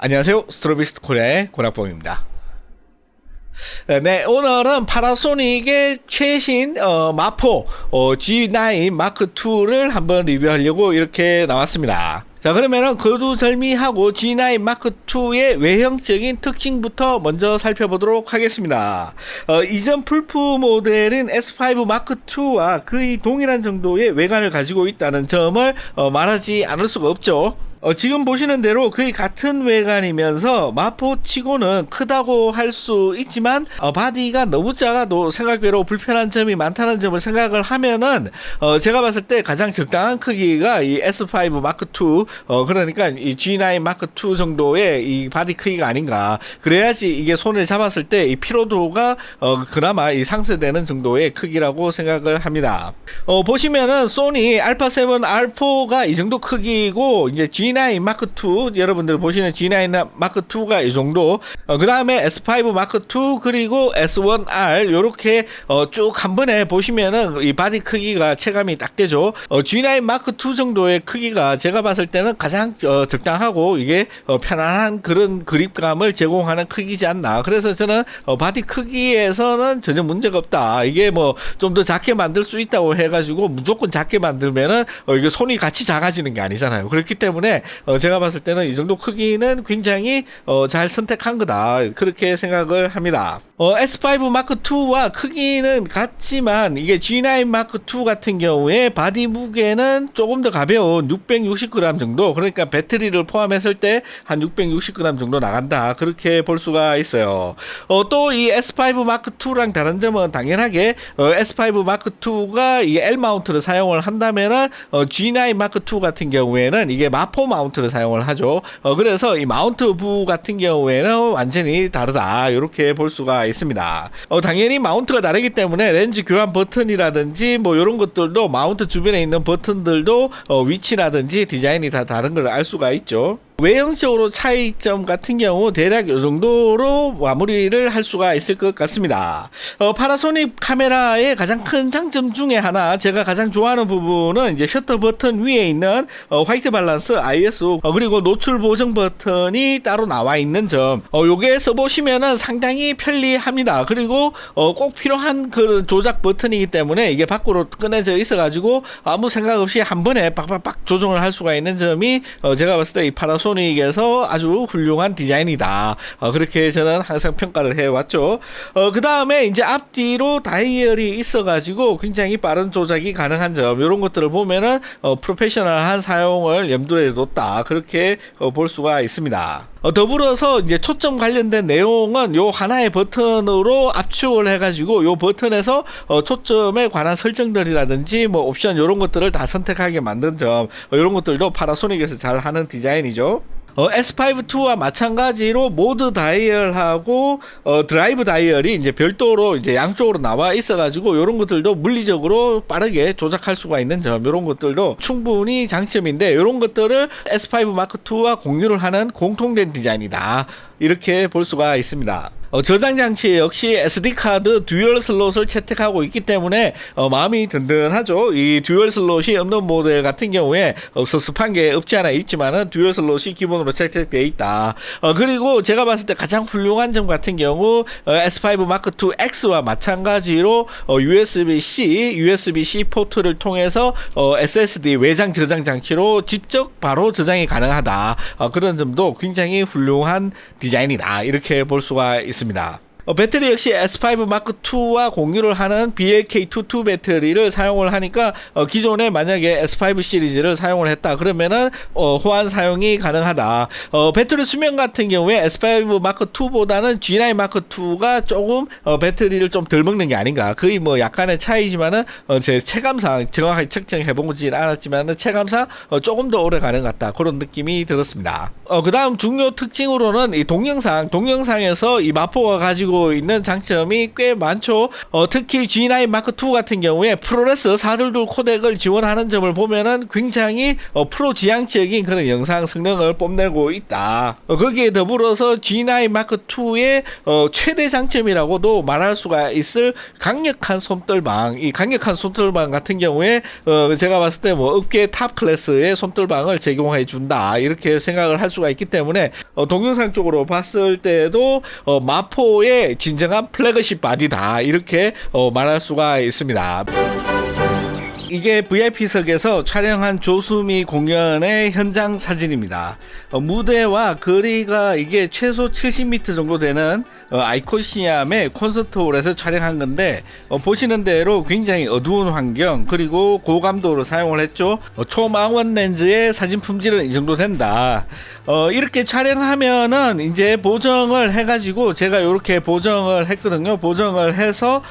안녕하세요. 스트로비스트 코리아의 권학봉입니다. 네, 오늘은 파나소닉의 최신 마포 G9 마크2를 한번 리뷰하려고 이렇게 나왔습니다. 자, 그러면은 거두절미하고 G9 마크2의 외형적인 특징부터 먼저 살펴보도록 하겠습니다. 이전 풀프 모델인 S5 마크2와 거의 동일한 정도의 외관을 가지고 있다는 점을 말하지 않을 수가 없죠. 지금 보시는 대로 거의 같은 외관이면서 마포치고는 크다고 할 수 있지만 바디가 너무 작아도 생각외로 불편한 점이 많다는 점을 생각을 하면은 제가 봤을 때 가장 적당한 크기가 이 S5 마크2 그러니까 이 G9 마크2 정도의 이 바디 크기가 아닌가. 그래야지 이게 손을 잡았을 때 이 피로도가 그나마 이 상쇄되는 정도의 크기라고 생각을 합니다. 보시면은 소니 알파7 R4가 이 정도 크기고 이제 G9 마크2 여러분들 보시는 G9 마크2가 이 정도 그 다음에 S5 마크2 그리고 S1R 요렇게 쭉 한 번에 보시면은 이 바디 크기가 체감이 딱 되죠. G9 마크2 정도의 크기가 제가 봤을 때는 가장 적당하고 이게 편안한 그런 그립감을 제공하는 크기지 않나. 그래서 저는 바디 크기에서는 전혀 문제가 없다. 이게 뭐 좀 더 작게 만들 수 있다고 해가지고 무조건 작게 만들면은 이게 손이 같이 작아지는 게 아니잖아요. 그렇기 때문에 제가 봤을 때는 이 정도 크기는 굉장히 잘 선택한 거다. 그렇게 생각을 합니다. S5 마크2와 크기는 같지만 이게 G9 마크2 같은 경우에 바디 무게는 조금 더 가벼운 660g 정도, 그러니까 배터리를 포함했을 때 한 660g 정도 나간다. 그렇게 볼 수가 있어요. 또 이 S5 마크2랑 다른 점은 당연하게 S5 마크2가 이 L 마운트를 사용을 한다면은 G9 마크2 같은 경우에는 이게 마포 마운트를 사용을 하죠. 그래서 이 마운트 부 같은 경우에는 완전히 다르다. 이렇게 볼 수가 있습니다. 당연히 마운트가 다르기 때문에 렌즈 교환 버튼이라든지 뭐 이런 것들도 마운트 주변에 있는 버튼들도 위치라든지 디자인이 다 다른 걸 알 수가 있죠. 외형적으로 차이점 같은 경우 대략 이 정도로 마무리를 할 수가 있을 것 같습니다. 파나소닉 카메라의 가장 큰 장점 중에 하나, 제가 가장 좋아하는 부분은 이제 셔터 버튼 위에 있는 화이트 밸런스 ISO 그리고 노출 보정 버튼이 따로 나와 있는 점. 요게 써보시면은 상당히 편리합니다. 그리고 꼭 필요한 그 조작 버튼이기 때문에 이게 밖으로 꺼내져 있어가지고 아무 생각 없이 한 번에 빡빡빡 조정을 할 수가 있는 점이 제가 봤을 때 이 파나소닉에서 아주 훌륭한 디자인이다. 그렇게 저는 항상 평가를 해왔죠. 그 다음에 이제 앞뒤로 다이얼이 있어가지고 굉장히 빠른 조작이 가능한 점, 이런 것들을 보면은 프로페셔널한 사용을 염두에 뒀다. 그렇게 볼 수가 있습니다. 더불어서 이제 초점 관련된 내용은 요 하나의 버튼으로 압축을 해가지고 요 버튼에서 초점에 관한 설정들이라든지 뭐 옵션 이런 것들을 다 선택하게 만든 점, 이런 것들도 파나소닉에서 잘 하는 디자인이죠. S5-2와 마찬가지로 모드 다이얼하고 드라이브 다이얼이 이제 별도로 이제 양쪽으로 나와 있어가지고 이런 것들도 물리적으로 빠르게 조작할 수가 있는 점, 이런 것들도 충분히 장점인데 이런 것들을 S5 마크2와 공유를 하는 공통된 디자인이다. 이렇게 볼 수가 있습니다. 저장 장치 역시 SD카드 듀얼 슬롯을 채택하고 있기 때문에 마음이 든든하죠. 이 듀얼 슬롯이 없는 모델 같은 경우에 섭섭한 게 없지 않아 있지만은 듀얼 슬롯이 기본으로 채택되어 있다. 그리고 제가 봤을 때 가장 훌륭한 점 같은 경우 S5 마크2 X와 마찬가지로 USB-C 포트를 통해서 SSD 외장 저장 장치로 직접 바로 저장이 가능하다. 그런 점도 굉장히 훌륭한 디자인이다. 이렇게 볼 수가 있습니다. 배터리 역시 S5 마크2와 공유를 하는 BLK22 배터리를 사용을 하니까 기존에 만약에 S5 시리즈를 사용을 했다 그러면은 호환 사용이 가능하다. 배터리 수명 같은 경우에 S5 마크2보다는 G9 마크2가 조금 배터리를 좀 덜 먹는 게 아닌가. 거의 뭐 약간의 차이지만은 제 체감상 정확하게 측정해 보지는 않았지만은 체감상 조금 더 오래 가는 것 같다. 그런 느낌이 들었습니다. 그 다음 중요 특징으로는 이 동영상에서 이 마포가 가지고 가지고 있는 장점이 꽤 많죠. 특히 G9 마크 II 같은 경우에 프로레스 422 코덱을 지원하는 점을 보면은 굉장히 프로 지향적인 그런 영상 성능을 뽐내고 있다. 거기에 더불어서 G9 마크 II의 최대 장점이라고도 말할 수가 있을 강력한 솜돌방. 이 강력한 솜돌방 같은 경우에 제가 봤을 때 뭐 업계 탑 클래스의 솜돌방을 제공해 준다 이렇게 생각을 할 수가 있기 때문에 동영상 쪽으로 봤을 때도 마포의 진정한 플래그십 바디다 이렇게 말할 수가 있습니다. 이게 VIP석에서 촬영한 조수미 공연의 현장 사진입니다. 무대와 거리가 이게 최소 70m 정도 되는 아이코시암의 콘서트홀에서 촬영한 건데 보시는 대로 굉장히 어두운 환경 그리고 고감도로 사용을 했죠. 초망원 렌즈의 사진 품질은 이 정도 된다. 이렇게 촬영하면은 이제 보정을 해가지고 제가 이렇게 보정을 했거든요. 보정을 해서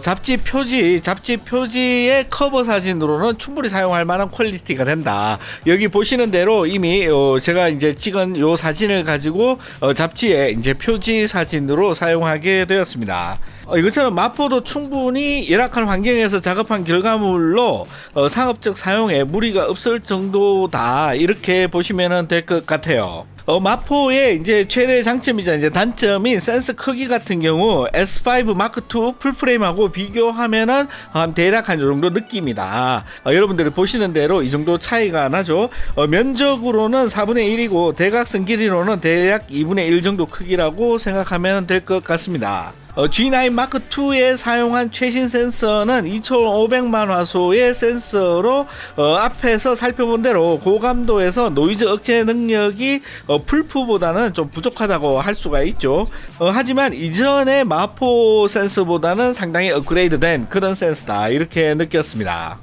잡지 표지의 커버 사진으로는 충분히 사용할 만한 퀄리티가 된다. 여기 보시는 대로 이미 제가 이제 찍은 요 사진을 가지고 잡지에 이제 표지 사진으로 사용하게 되었습니다. 이것처럼 마포도 충분히 열악한 환경에서 작업한 결과물로 상업적 사용에 무리가 없을 정도다 이렇게 보시면 될 것 같아요. 마포의 이제 최대 장점이자 이제 단점인 센서 크기 같은 경우 S5 마크 II 풀프레임하고 비교하면은 대략 한 이 정도 느낌이다. 여러분들이 보시는 대로 이 정도 차이가 나죠. 면적으로는 4분의 1이고 대각선 길이로는 대략 2분의 1 정도 크기라고 생각하면 될 것 같습니다. G9 마크 II에 사용한 최신 센서는 2500만 화소의 센서로 앞에서 살펴본 대로 고감도에서 노이즈 억제 능력이 풀프보다는 좀 부족하다고 할 수가 있죠. 하지만 이전의 마포 센서보다는 상당히 업그레이드된 그런 센서다 이렇게 느꼈습니다.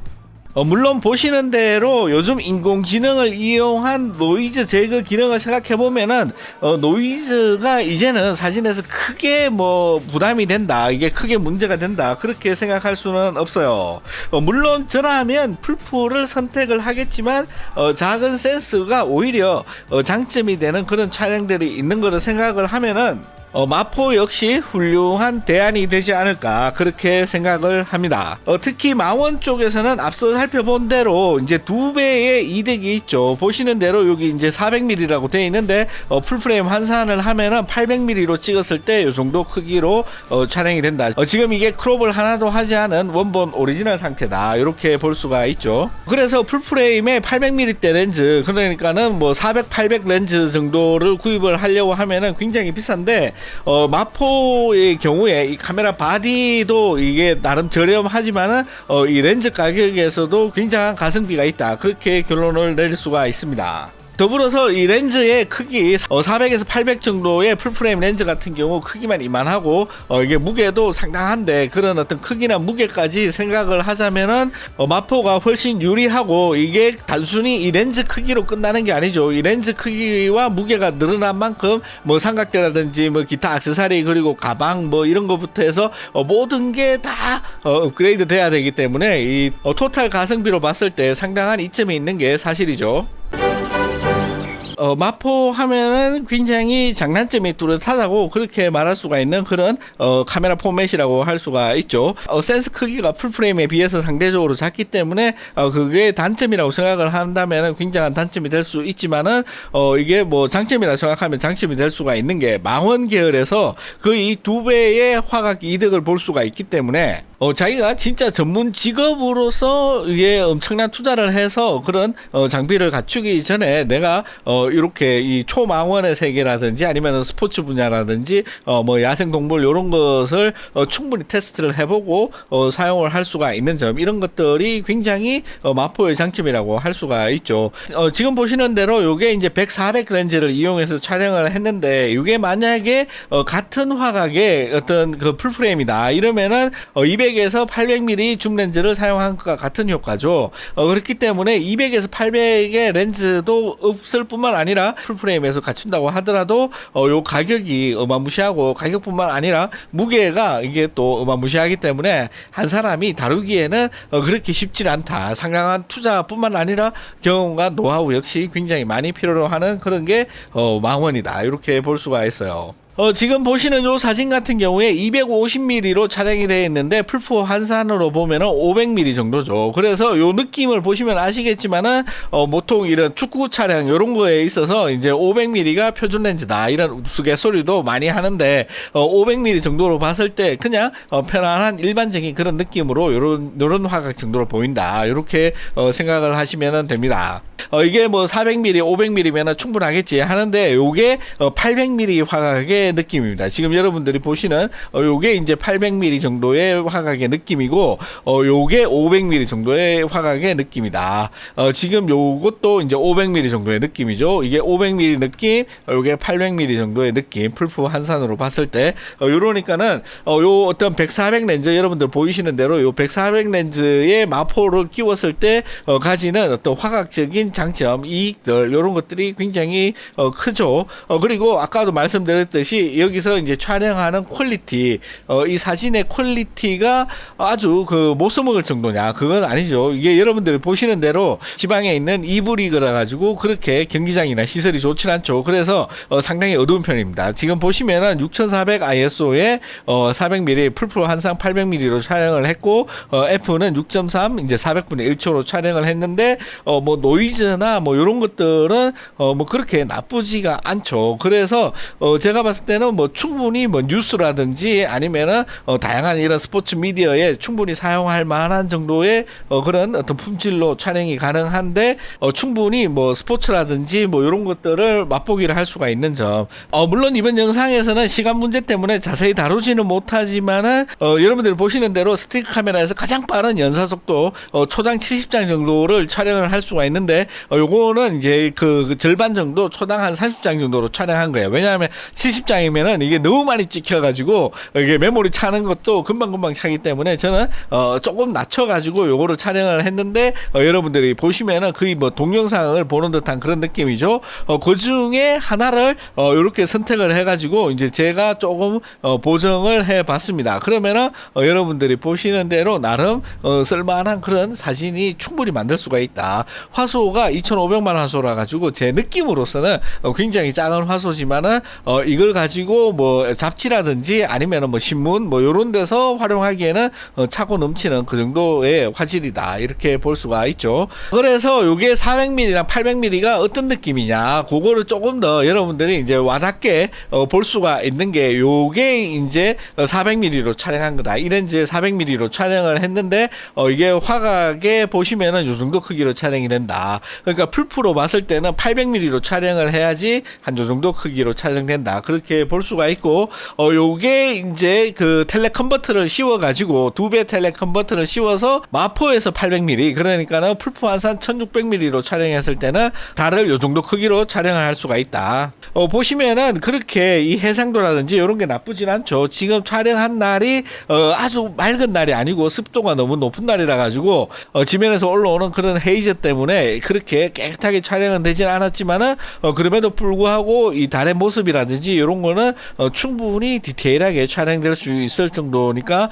물론 보시는 대로 요즘 인공지능을 이용한 노이즈 제거 기능을 생각해보면은 노이즈가 이제는 사진에서 크게 뭐 부담이 된다 이게 크게 문제가 된다 그렇게 생각할 수는 없어요. 물론 저라면 풀프를 선택을 하겠지만 작은 센스가 오히려 장점이 되는 그런 촬영들이 있는 거를 생각을 하면은 마포 역시 훌륭한 대안이 되지 않을까 그렇게 생각을 합니다. 특히 망원 쪽에서는 앞서 살펴본 대로 이제 2배의 이득이 있죠. 보시는 대로 여기 이제 400mm라고 되어 있는데 풀프레임 환산을 하면은 800mm로 찍었을 때 이 정도 크기로 촬영이 된다. 지금 이게 크롭을 하나도 하지 않은 원본 오리지널 상태다 이렇게 볼 수가 있죠. 그래서 풀프레임에 800mm 렌즈 그러니까는 뭐 400, 800 렌즈 정도를 구입을 하려고 하면은 굉장히 비싼데 마포의 경우에 이 카메라 바디도 이게 나름 저렴하지만은 이 렌즈 가격에서도 굉장한 가성비가 있다 그렇게 결론을 내릴 수가 있습니다. 더불어서 이 렌즈의 크기 400에서 800 정도의 풀프레임 렌즈 같은 경우 크기만 이만하고 이게 무게도 상당한데 그런 어떤 크기나 무게까지 생각을 하자면은 마포가 훨씬 유리하고 이게 단순히 이 렌즈 크기로 끝나는 게 아니죠. 이 렌즈 크기와 무게가 늘어난 만큼 뭐 삼각대라든지 뭐 기타 액세서리 그리고 가방 뭐 이런 것부터 해서 모든 게 다 업그레이드 돼야 되기 때문에 이 토탈 가성비로 봤을 때 상당한 이점이 있는 게 사실이죠. 마포 하면은 굉장히 장단점이 뚜렷하다고 그렇게 말할 수가 있는 그런 카메라 포맷이라고 할 수가 있죠. 센스 크기가 풀프레임에 비해서 상대적으로 작기 때문에 그게 단점이라고 생각을 한다면 굉장한 단점이 될 수 있지만은 이게 뭐 장점이라 생각하면 장점이 될 수가 있는 게 망원 계열에서 거의 2배의 화각 이득을 볼 수가 있기 때문에 자기가 진짜 전문 직업으로서 이게 엄청난 투자를 해서 그런 장비를 갖추기 전에 내가 이렇게 이 초망원의 세계라든지 아니면 스포츠 분야라든지 뭐 야생동물 이런 것을 충분히 테스트를 해보고 사용을 할 수가 있는 점 이런 것들이 굉장히 마포의 장점이라고 할 수가 있죠. 지금 보시는 대로 요게 이제 100, 400 렌즈를 이용해서 촬영을 했는데 이게 만약에 같은 화각의 어떤 그 풀프레임이다 이러면은 200에서 800mm 줌 렌즈를 사용한 것과 같은 효과죠. 그렇기 때문에 200에서 800의 렌즈도 없을 뿐만 아니라 풀프레임에서 갖춘다고 하더라도 요 가격이 어마무시하고 가격뿐만 아니라 무게가 이게 또 어마무시하기 때문에 한 사람이 다루기에는 그렇게 쉽지 않다. 상당한 투자뿐만 아니라 경험과 노하우 역시 굉장히 많이 필요로 하는 그런 게 망원이다. 이렇게 볼 수가 있어요. 지금 보시는 요 사진 같은 경우에 250mm로 촬영이 되어 있는데 풀포 환산으로 보면은 500mm 정도죠. 그래서 요 느낌을 보시면 아시겠지만은 보통 이런 축구 차량 요런 거에 있어서 이제 500mm가 표준 렌즈다 이런 우스갯소리도 많이 하는데 500mm 정도로 봤을 때 그냥 편안한 일반적인 그런 느낌으로 요런 화각 정도로 보인다. 이렇게 생각을 하시면 됩니다. 이게 뭐 400mm, 500mm면 충분하겠지 하는데 요게 800mm 화각의 느낌입니다. 지금 여러분들이 보시는 요게 이제 800mm 정도의 화각의 느낌이고 요게 500mm 정도의 화각의 느낌이다. 지금 요것도 이제 500mm 정도의 느낌이죠. 이게 500mm 느낌, 요게 800mm 정도의 느낌. 풀포 환산으로 봤을 때 요러니까는 요 어떤 100, 400 렌즈 여러분들 보이시는 대로 요 100, 400 렌즈의 마포를 끼웠을 때 가지는 어떤 화각적인 장점, 이익들 이런 것들이 굉장히 크죠. 그리고 아까도 말씀드렸듯이 여기서 이제 촬영하는 퀄리티, 이 사진의 퀄리티가 아주 못 써먹을 정도냐? 그건 아니죠. 이게 여러분들이 보시는 대로 지방에 있는 이브리그라 가지고 그렇게 경기장이나 시설이 좋진 않죠. 그래서 상당히 어두운 편입니다. 지금 보시면은 6400 ISO에 400mm 풀프로 한상 800mm로 촬영을 했고 F는 6.3 이제 400분의 1초로 촬영을 했는데 뭐 노이즈나 뭐 이런 것들은 뭐 그렇게 나쁘지가 않죠. 그래서 제가 봤을 때는 뭐 충분히 뭐 뉴스라든지 아니면은 다양한 이런 스포츠 미디어에 충분히 사용할 만한 정도의 그런 어떤 품질로 촬영이 가능한데 충분히 뭐 스포츠라든지 뭐 이런 것들을 맛보기를 할 수가 있는 점. 물론 이번 영상에서는 시간 문제 때문에 자세히 다루지는 못하지만은 여러분들이 보시는 대로 스틱 카메라에서 가장 빠른 연사 속도 초당 70장 정도를 촬영을 할 수가 있는데 요거는 이제 그 절반 정도 초당 한 30장 정도로 촬영한 거예요. 왜냐하면 70장이면은 이게 너무 많이 찍혀가지고 이게 메모리 차는 것도 금방금방 차기 때문에 저는 조금 낮춰가지고 요거를 촬영을 했는데 여러분들이 보시면은 거의 뭐 동영상을 보는 듯한 그런 느낌이죠. 그 중에 하나를 이렇게 선택을 해가지고 이제 제가 조금 보정을 해봤습니다. 그러면은 여러분들이 보시는 대로 나름 쓸만한 그런 사진이 충분히 만들 수가 있다. 화소가 2,500만 화소라 가지고 제 느낌으로서는 굉장히 작은 화소지만은 이걸 가지고 뭐 잡지라든지 아니면은 뭐 신문 뭐 요런 데서 활용하기에는 차고 넘치는 그 정도의 화질이다. 이렇게 볼 수가 있죠. 그래서 요게 400mm랑 800mm가 어떤 느낌이냐 그거를 조금 더 여러분들이 이제 와닿게 볼 수가 있는 게 요게 이제 400mm로 촬영한 거다. 이 렌즈에 400mm로 촬영을 했는데 이게 화각에 보시면은 요 정도 크기로 촬영이 된다. 그러니까 풀프로 봤을 때는 800mm로 촬영을 해야지 한 요 정도 크기로 촬영된다. 그렇게 볼 수가 있고 요게 이제 그 텔레컨버터를 씌워 가지고 2배 텔레컨버터를 씌워서 마포에서 800mm 그러니까는 풀프 환산 1600mm로 촬영했을 때는 달을 요 정도 크기로 촬영을 할 수가 있다. 보시면은 그렇게 이 해상도라든지 이런 게 나쁘진 않죠. 지금 촬영한 날이 아주 맑은 날이 아니고 습도가 너무 높은 날이라 가지고 지면에서 올라오는 그런 헤이즈 때문에 그렇게 깨끗하게 촬영은 되진 않았지만은 그럼에도 불구하고 이 달의 모습이라든지 이런 거는 충분히 디테일하게 촬영될 수 있을 정도니까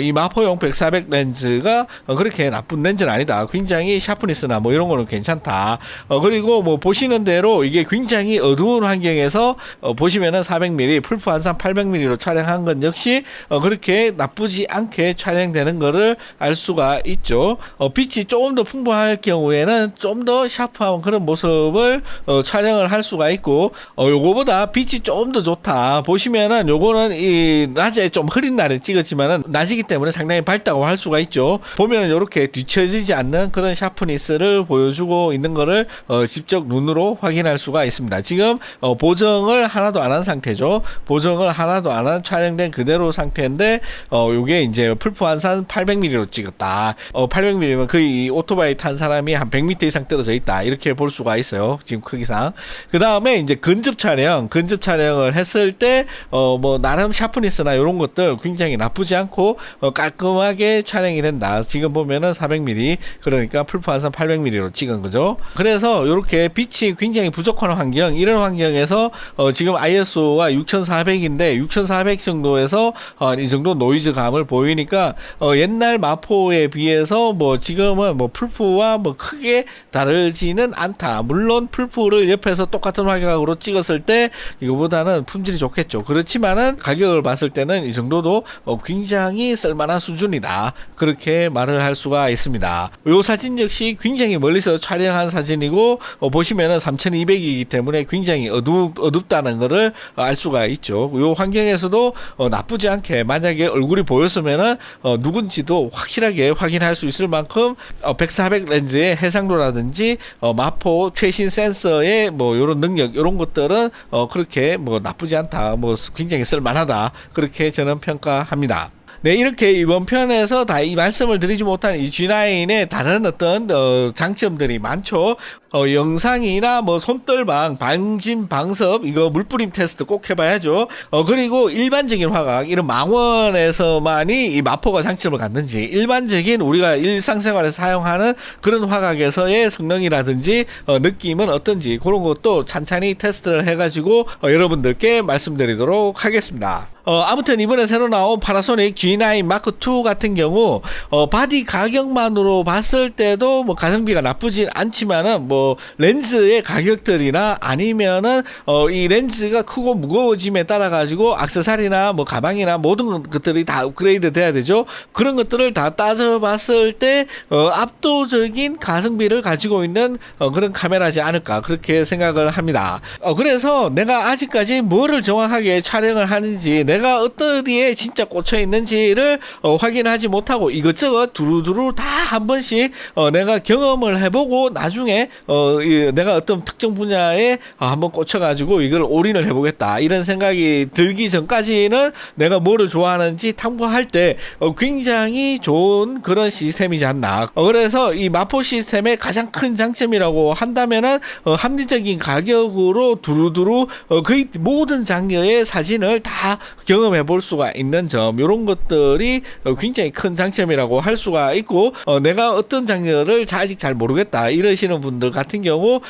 이 마포용 100, 400 렌즈가 그렇게 나쁜 렌즈는 아니다. 굉장히 샤프니스나 뭐 이런 거는 괜찮다. 그리고 뭐 보시는 대로 이게 굉장히 어두운 환경에서 보시면은 400mm 풀프 한상 800mm로 촬영한 건 역시 그렇게 나쁘지 않게 촬영되는 거를 알 수가 있죠. 빛이 조금 더 풍부할 경우에는 좀 더 샤프한 그런 모습을 촬영을 할 수가 있고 요거보다 빛이 조금 더 좋다. 보시면은 요거는 이 낮에 좀 흐린 날에 찍었지만은 낮이기 때문에 상당히 밝다고 할 수가 있죠. 보면은 요렇게 뒤처지지 않는 그런 샤프니스를 보여주고 있는 거를 직접 눈으로 확인할 수가 있습니다. 지금 보정을 하나도 안 한 상태죠. 보정을 하나도 안 한 촬영된 그대로 상태인데 요게 이제 풀프 환산 800mm로 찍었다. 800mm면 거의 오토바이 탄 사람이 한 100m 이상 떨어져 있다. 이렇게 볼 수가 있어요. 지금 크기상. 그 다음에 이제 근접 촬영을 했을 때 뭐 나름 샤프니스나 이런 것들 굉장히 나쁘지 않고 깔끔하게 촬영이 된다. 지금 보면은 400mm 그러니까 풀프 환산 800mm로 찍은 거죠. 그래서 이렇게 빛이 굉장히 부족한 환경, 이런 환경에서 지금 ISO가 6400인데 6400 정도에서 이 정도 노이즈감을 보이니까 옛날 마포에 비해서 뭐 지금은 뭐 풀프와 뭐 크게 다르지는 않다. 물론 풀포를 옆에서 똑같은 화각으로 찍었을 때 이거보다는 품질이 좋겠죠. 그렇지만은 가격을 봤을 때는 이 정도도 굉장히 쓸만한 수준이다. 그렇게 말을 할 수가 있습니다. 이 사진 역시 굉장히 멀리서 촬영한 사진이고 보시면은 3200이기 때문에 굉장히 어둡다는 것을 알 수가 있죠. 이 환경에서도 나쁘지 않게 만약에 얼굴이 보였으면은 누군지도 확실하게 확인할 수 있을 만큼 100-400 렌즈의 해상도라든지 마포 최신 센서의 뭐 이런 능력 이런 것들은 그렇게 뭐 나쁘지 않다. 뭐 굉장히 쓸만하다. 그렇게 저는 평가합니다. 네, 이렇게 이번 편에서 다 이 말씀을 드리지 못한 이 G9의 다른 어떤 장점들이 많죠. 영상이나 뭐 손떨방, 방진, 방섭, 이거 물뿌림 테스트 꼭 해봐야죠. 그리고 일반적인 화각, 이런 망원에서만이 이 마포가 장점을 갖는지, 일반적인 우리가 일상생활에서 사용하는 그런 화각에서의 성능이라든지 느낌은 어떤지 그런 것도 찬찬히 테스트를 해가지고 여러분들께 말씀드리도록 하겠습니다. 아무튼 이번에 새로 나온 파나소닉 G9 마크 2 같은 경우 바디 가격만으로 봤을 때도 뭐 가성비가 나쁘진 않지만은 뭐 렌즈의 가격들이나 아니면은 이 렌즈가 크고 무거워짐에 따라 가지고 액세서리나 뭐 가방이나 모든 것들이 다 업그레이드 돼야 되죠. 그런 것들을 다 따져봤을 때 압도적인 가성비를 가지고 있는 그런 카메라지 않을까 그렇게 생각을 합니다. 그래서 내가 아직까지 뭐를 정확하게 촬영을 하는지 내가 어디에 진짜 꽂혀 있는지를 확인하지 못하고 이것저것 두루두루 다 한 번씩 내가 경험을 해보고 나중에 내가 어떤 특정 분야에 한번 꽂혀가지고 이걸 올인을 해보겠다 이런 생각이 들기 전까지는 내가 뭐를 좋아하는지 탐구할 때 굉장히 좋은 그런 시스템이지 않나. 그래서 이 마포 시스템의 가장 큰 장점이라고 한다면은 합리적인 가격으로 두루두루 거의 모든 장르의 사진을 다 경험해 볼 수가 있는 점, 이런 것들이 굉장히 큰 장점이라고 할 수가 있고, 내가 어떤 장르를 아직 잘 모르겠다 이러시는 분들 같은 경우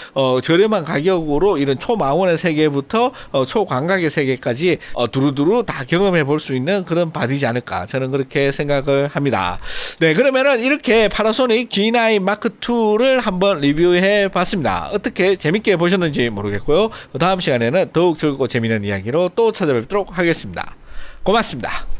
저렴한 가격으로 이런 초망원의 세계부터 초광각의 세계까지 두루두루 다 경험해 볼 수 있는 그런 바디지 않을까, 저는 그렇게 생각을 합니다. 네, 그러면은 이렇게 파나소닉 G9 마크 2를 한번 리뷰해 봤습니다. 어떻게 재밌게 보셨는지 모르겠고요. 다음 시간에는 더욱 즐겁고 재미있는 이야기로 또 찾아뵙도록 하겠습니다. 고맙습니다.